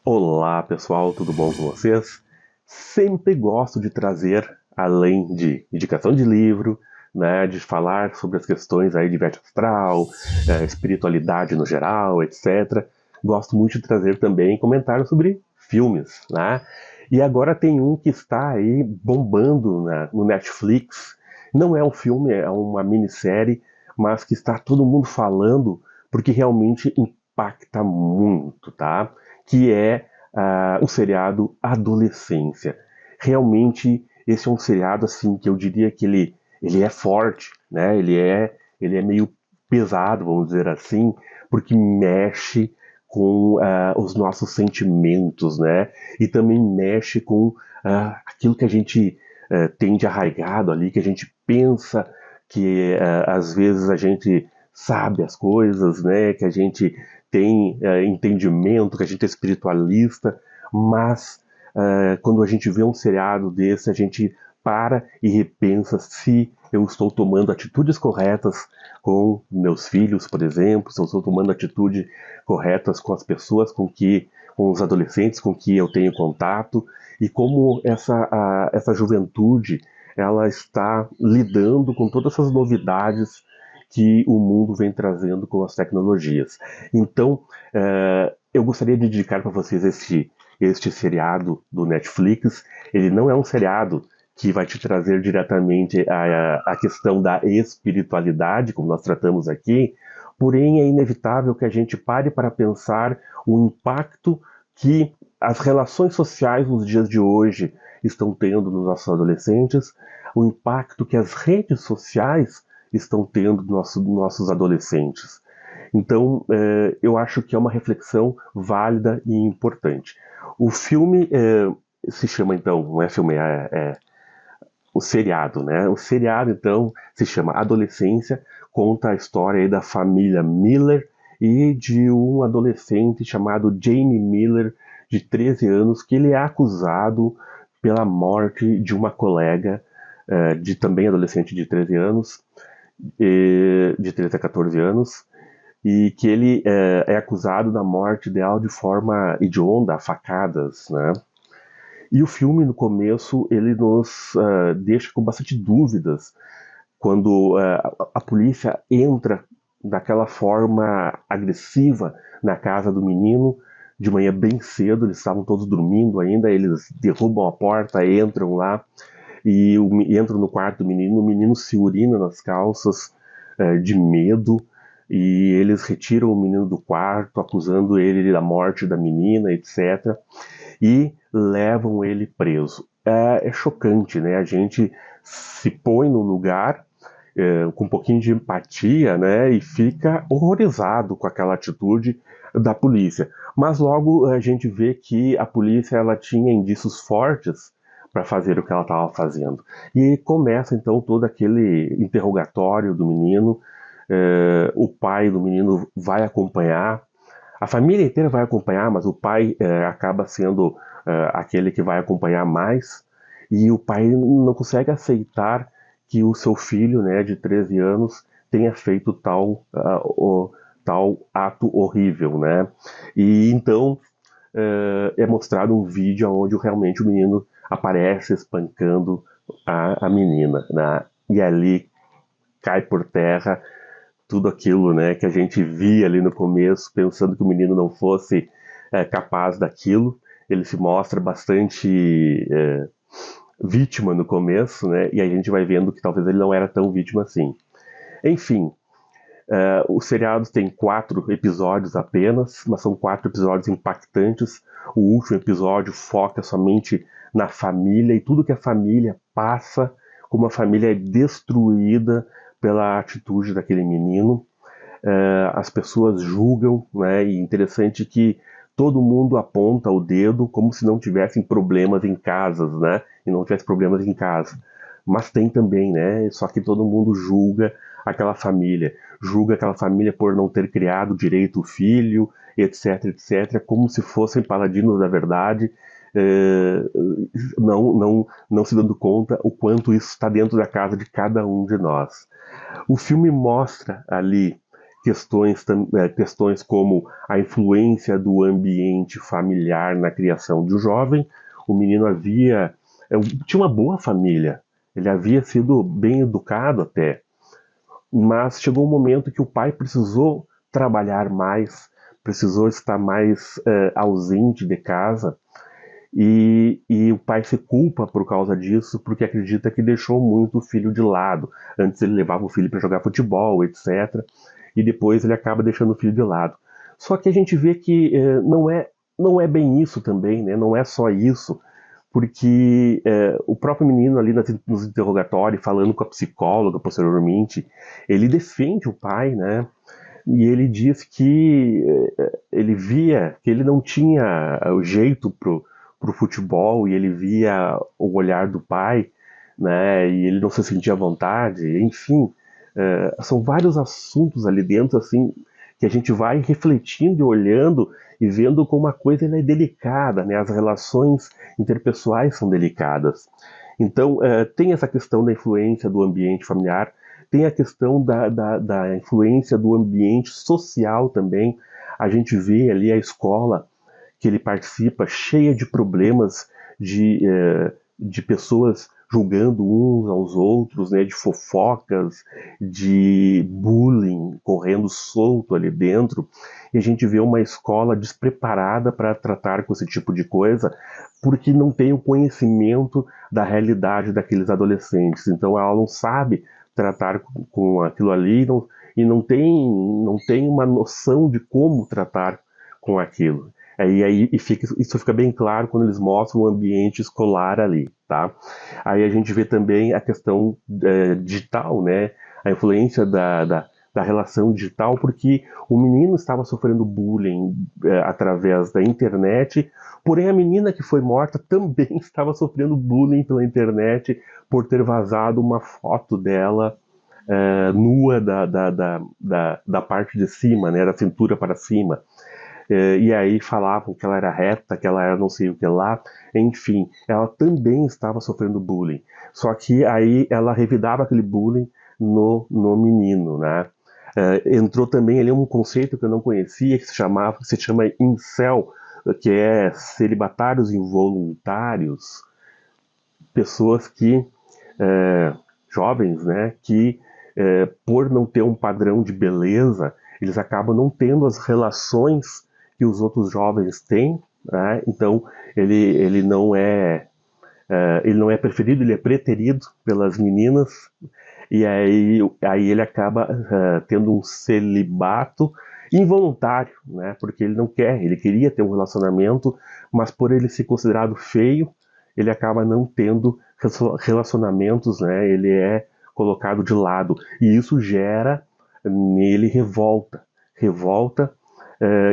Olá pessoal, tudo bom com vocês? Sempre gosto de trazer, além de indicação de livro, né, de falar sobre as questões aí de viagem astral, espiritualidade no geral, etc. Gosto muito de trazer também comentários sobre filmes, né? E agora tem um que está aí bombando no Netflix. Não é um filme, é uma minissérie, mas que está todo mundo falando porque realmente impacta muito, tá? Que é o seriado Adolescência. Realmente, esse é um seriado assim que eu diria que ele é forte, né? Ele é meio pesado, vamos dizer assim, porque mexe com os nossos sentimentos, né? E também mexe com aquilo que a gente tem de arraigado ali, que a gente pensa que às vezes a gente sabe as coisas, né? Que a gente tem entendimento, que a gente é espiritualista, mas quando a gente vê um seriado desse, a gente para e repensa se eu estou tomando atitudes corretas com meus filhos, por exemplo, se eu estou tomando atitudes corretas com as pessoas com os adolescentes com que eu tenho contato, e como essa juventude ela está lidando com todas essas novidades que o mundo vem trazendo com as tecnologias. Então, eu gostaria de dedicar para vocês este seriado do Netflix. Ele não é um seriado que vai te trazer diretamente a questão da espiritualidade, como nós tratamos aqui, porém é inevitável que a gente pare para pensar o impacto que as relações sociais nos dias de hoje estão tendo nos nossos adolescentes, o impacto que as redes sociais estão tendo nossos adolescentes. Então, eu acho que é uma reflexão válida e importante. O filme se chama, então, não é filme, é o seriado, né? O seriado, então, se chama Adolescência, conta a história aí da família Miller e de um adolescente chamado Jamie Miller, de 13 anos, que ele é acusado pela morte de uma colega, de também adolescente de 13 anos, de 13 a 14 anos, e que ele é acusado da morte dela de forma hedionda, a facadas, né? E o filme, no começo, ele nos deixa com bastante dúvidas quando a polícia entra daquela forma agressiva na casa do menino, de manhã bem cedo, eles estavam todos dormindo ainda, eles derrubam a porta, entram lá, e entram no quarto do menino, o menino se urina nas calças de medo, e eles retiram o menino do quarto, acusando ele da morte da menina, etc., e levam ele preso. É chocante, né? A gente se põe no lugar com um pouquinho de empatia, né? E fica horrorizado com aquela atitude da polícia. Mas logo a gente vê que a polícia ela tinha indícios fortes para fazer o que ela estava fazendo. E começa então todo aquele interrogatório do menino. O pai do menino vai acompanhar, a família inteira vai acompanhar, mas o pai acaba sendo aquele que vai acompanhar mais, e o pai não consegue aceitar que o seu filho, né, de 13 anos, tenha feito tal ato horrível, né? E então é mostrado um vídeo onde realmente o menino aparece espancando a menina, né? E ali cai por terra tudo aquilo, né, que a gente via ali no começo, pensando que o menino não fosse capaz daquilo. Ele se mostra bastante vítima no começo, né, e a gente vai vendo que talvez ele não era tão vítima assim. Enfim, o seriado tem 4 episódios apenas, mas são 4 episódios impactantes. O último episódio foca somente na família e tudo que a família passa, como a família é destruída pela atitude daquele menino. As pessoas julgam, né? E interessante que todo mundo aponta o dedo como se não tivessem problemas em casas, né? E não tivesse problemas em casa. Mas tem também, né? Só que todo mundo julga aquela família por não ter criado direito o filho, etc, etc, como se fossem paladinos da verdade, eh, não se dando conta o quanto isso está dentro da casa de cada um de nós. O filme mostra ali questões como a influência do ambiente familiar na criação de um jovem. O menino tinha uma boa família, ele havia sido bem educado até, mas chegou um momento que o pai precisou trabalhar mais, precisou estar mais ausente de casa, e o pai se culpa por causa disso, porque acredita que deixou muito o filho de lado. Antes ele levava o filho para jogar futebol, etc. E depois ele acaba deixando o filho de lado. Só que a gente vê que não é bem isso também, né? Não é só isso, porque o próprio menino ali nos interrogatórios, falando com a psicóloga posteriormente, ele defende o pai, né? E ele diz que ele via que ele não tinha o jeito pro futebol, e ele via o olhar do pai, né? E ele não se sentia à vontade, enfim. São vários assuntos ali dentro, assim, que a gente vai refletindo e olhando e vendo como a coisa é delicada, né? As relações interpessoais são delicadas. Então, tem essa questão da influência do ambiente familiar, tem a questão da influência do ambiente social também. A gente vê ali a escola que ele participa cheia de problemas, de pessoas julgando uns aos outros, né, de fofocas, de bullying correndo solto ali dentro, e a gente vê uma escola despreparada para tratar com esse tipo de coisa, porque não tem o conhecimento da realidade daqueles adolescentes. Então ela não sabe tratar com aquilo ali, e não tem uma noção de como tratar com aquilo. Isso fica bem claro quando eles mostram o ambiente escolar ali, tá? Aí a gente vê também a questão digital, né? A influência da relação digital, porque o menino estava sofrendo bullying através da internet, porém a menina que foi morta também estava sofrendo bullying pela internet por ter vazado uma foto dela nua da parte de cima, né? Da cintura para cima. E aí falavam que ela era reta, que ela era não sei o que lá, enfim, ela também estava sofrendo bullying. Só que aí ela revidava aquele bullying no menino, né? Entrou também ali um conceito que eu não conhecia, que se chama incel, que é celibatários involuntários, pessoas que, jovens, né, que por não ter um padrão de beleza, eles acabam não tendo as relações que os outros jovens têm, né? Então ele não é preferido, ele é preterido pelas meninas, e aí ele acaba tendo um celibato involuntário, né? Porque ele queria ter um relacionamento, mas por ele ser considerado feio, ele acaba não tendo relacionamentos, né? Ele é colocado de lado, e isso gera nele revolta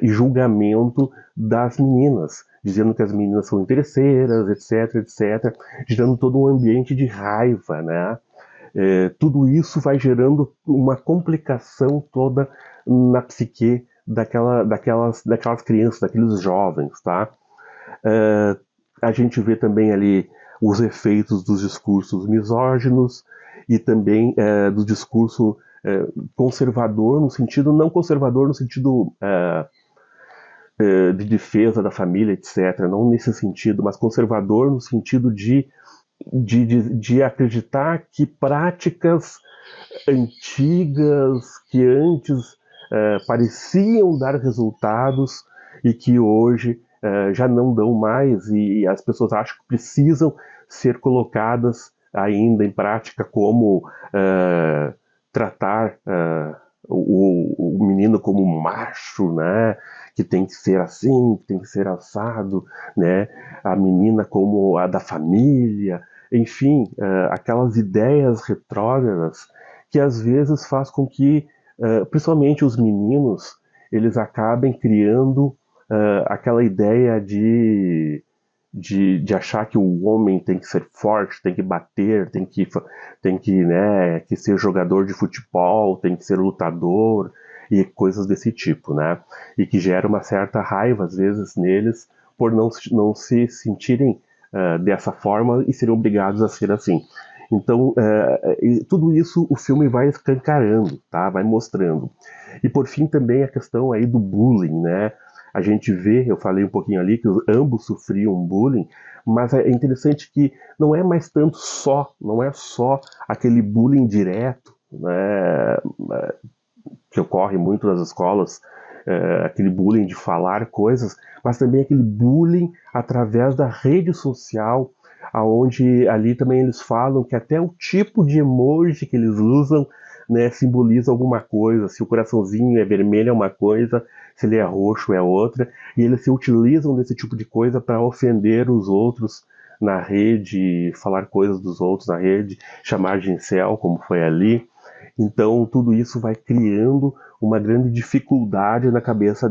e julgamento das meninas, dizendo que as meninas são interesseiras, etc, etc, gerando todo um ambiente de raiva, né? Tudo isso vai gerando uma complicação toda na psique daquelas crianças, daqueles jovens, tá? A gente vê também ali os efeitos dos discursos misóginos e também do discurso conservador, não conservador no sentido de defesa da família, etc. Não nesse sentido, mas conservador no sentido de acreditar que práticas antigas, que antes pareciam dar resultados e que hoje já não dão mais, e as pessoas acham que precisam ser colocadas ainda em prática, como tratar o menino como um macho, né? Que tem que ser assim, que tem que ser assado, né? A menina como a da família, enfim, aquelas ideias retrógradas que às vezes faz com que, principalmente os meninos, eles acabem criando aquela ideia de achar que o homem tem que ser forte, tem que bater, né, que ser jogador de futebol, tem que ser lutador e coisas desse tipo, né? E que gera uma certa raiva, às vezes, neles por não se sentirem dessa forma e serem obrigados a ser assim. Então, tudo isso o filme vai escancarando, tá? Vai mostrando. E por fim também a questão aí do bullying, né? A gente vê, eu falei um pouquinho ali, que ambos sofriam bullying, mas é interessante que não é mais tanto só, não é só aquele bullying direto, né, que ocorre muito nas escolas, aquele bullying de falar coisas, mas também aquele bullying através da rede social, aonde ali também eles falam que até o tipo de emoji que eles usam, né, simboliza alguma coisa. Se o coraçãozinho é vermelho é uma coisa, se ele é roxo é outra, e eles se utilizam desse tipo de coisa para ofender os outros na rede, falar coisas dos outros na rede, chamar de incel, como foi ali. Então, tudo isso vai criando uma grande dificuldade na cabeça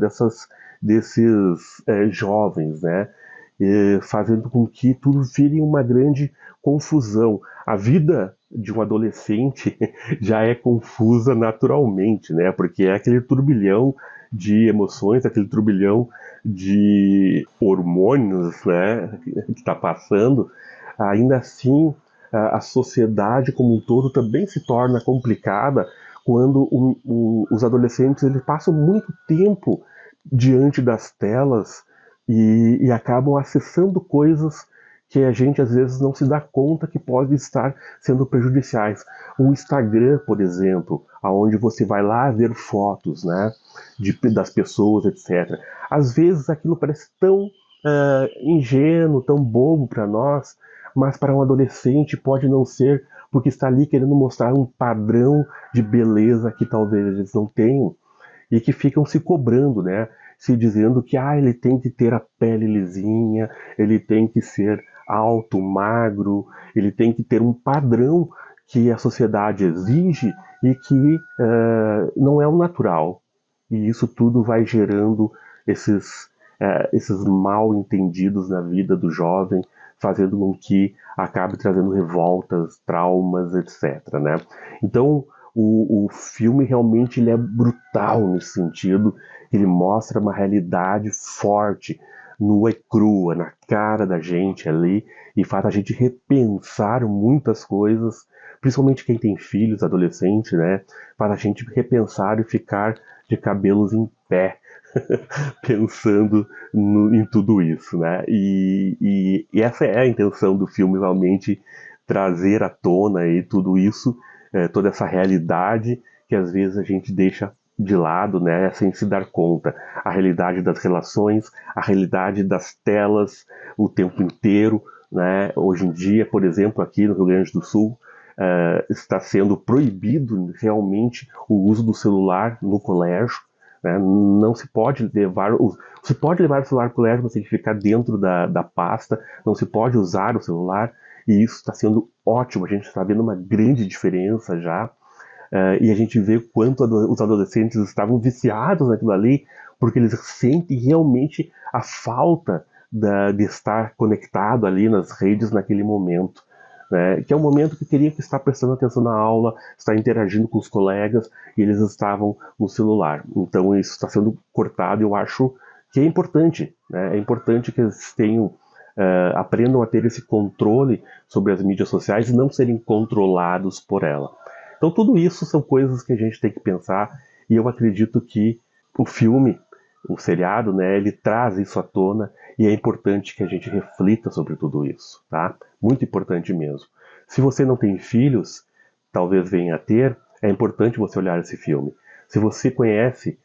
desses jovens, né? Fazendo com que tudo vire uma grande confusão. A vida de um adolescente já é confusa naturalmente, né? Porque é aquele turbilhão de emoções, aquele turbilhão de hormônios, né, que está passando. Ainda assim, a sociedade como um todo também se torna complicada quando os adolescentes eles passam muito tempo diante das telas e acabam acessando coisas que a gente às vezes não se dá conta que podem estar sendo prejudiciais. O Instagram, por exemplo, aonde você vai lá ver fotos, né, das pessoas, etc. Às vezes aquilo parece tão ingênuo, tão bobo para nós, mas para um adolescente pode não ser, porque está ali querendo mostrar um padrão de beleza que talvez eles não tenham e que ficam se cobrando, né? Se dizendo que ele tem que ter a pele lisinha, ele tem que ser alto, magro, ele tem que ter um padrão que a sociedade exige e que não é o natural. E isso tudo vai gerando esses mal entendidos na vida do jovem, fazendo com que acabe trazendo revoltas, traumas, etc. Né? Então, o filme realmente ele é brutal nesse sentido. Ele mostra uma realidade forte, nua e crua, na cara da gente ali, e faz a gente repensar muitas coisas, principalmente quem tem filhos, adolescente, né? Faz a gente repensar e ficar de cabelos em pé, pensando em tudo isso, né? E essa é a intenção do filme, realmente trazer à tona aí tudo isso, toda essa realidade que às vezes a gente deixa de lado, né, sem se dar conta. A realidade das relações, a realidade das telas o tempo inteiro, né? Hoje em dia, por exemplo, aqui no Rio Grande do Sul, está sendo proibido realmente o uso do celular no colégio, né? Não se pode levar se pode levar o celular para o colégio, mas tem que ficar dentro da pasta, não se pode usar o celular, e isso está sendo ótimo. A gente está vendo uma grande diferença já, e a gente vê quanto os adolescentes estavam viciados naquilo ali, porque eles sentem realmente a falta de estar conectado ali nas redes naquele momento. Né, que é um momento que teriam que estar prestando atenção na aula, estar interagindo com os colegas, e eles estavam no celular. Então isso está sendo cortado, e eu acho que é importante. Né, é importante que eles aprendam a ter esse controle sobre as mídias sociais e não serem controlados por ela. Então tudo isso são coisas que a gente tem que pensar, e eu acredito que o filme, o seriado, né, ele traz isso à tona, e é importante que a gente reflita sobre tudo isso, tá? Muito importante mesmo. Se você não tem filhos, talvez venha a ter, é importante você olhar esse filme. Se você conhece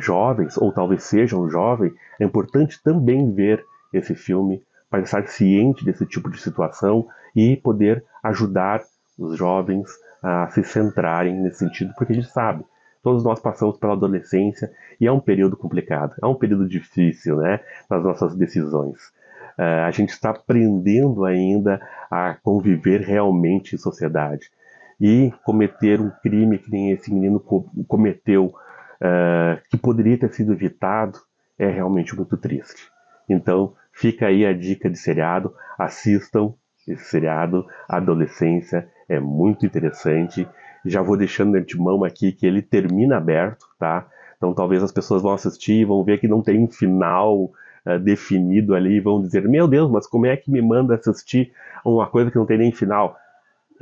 jovens, ou talvez seja um jovem, é importante também ver esse filme para estar ciente desse tipo de situação e poder ajudar os jovens a se centrarem nesse sentido, porque a gente sabe, todos nós passamos pela adolescência e é um período complicado, é um período difícil, né, nas nossas decisões. A gente está aprendendo ainda a conviver realmente em sociedade. E cometer um crime que nem esse menino cometeu, que poderia ter sido evitado, é realmente muito triste. Então, fica aí a dica de seriado, assistam esse seriado, Adolescência, é muito interessante. Já vou deixando de antemão aqui que ele termina aberto, tá? Então talvez as pessoas vão assistir e vão ver que não tem um final definido ali e vão dizer, meu Deus, mas como é que me manda assistir uma coisa que não tem nem final?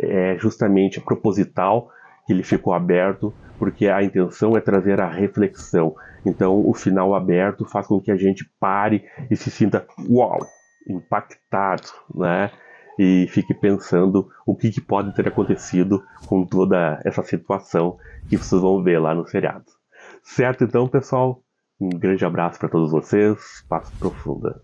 é justamente proposital que ele ficou aberto, porque a intenção é trazer a reflexão. Então, o final aberto faz com que a gente pare e se sinta, uau, impactado, né? E fique pensando o que pode ter acontecido com toda essa situação que vocês vão ver lá no seriado. Certo, então, pessoal? Um grande abraço para todos vocês. Paz profunda.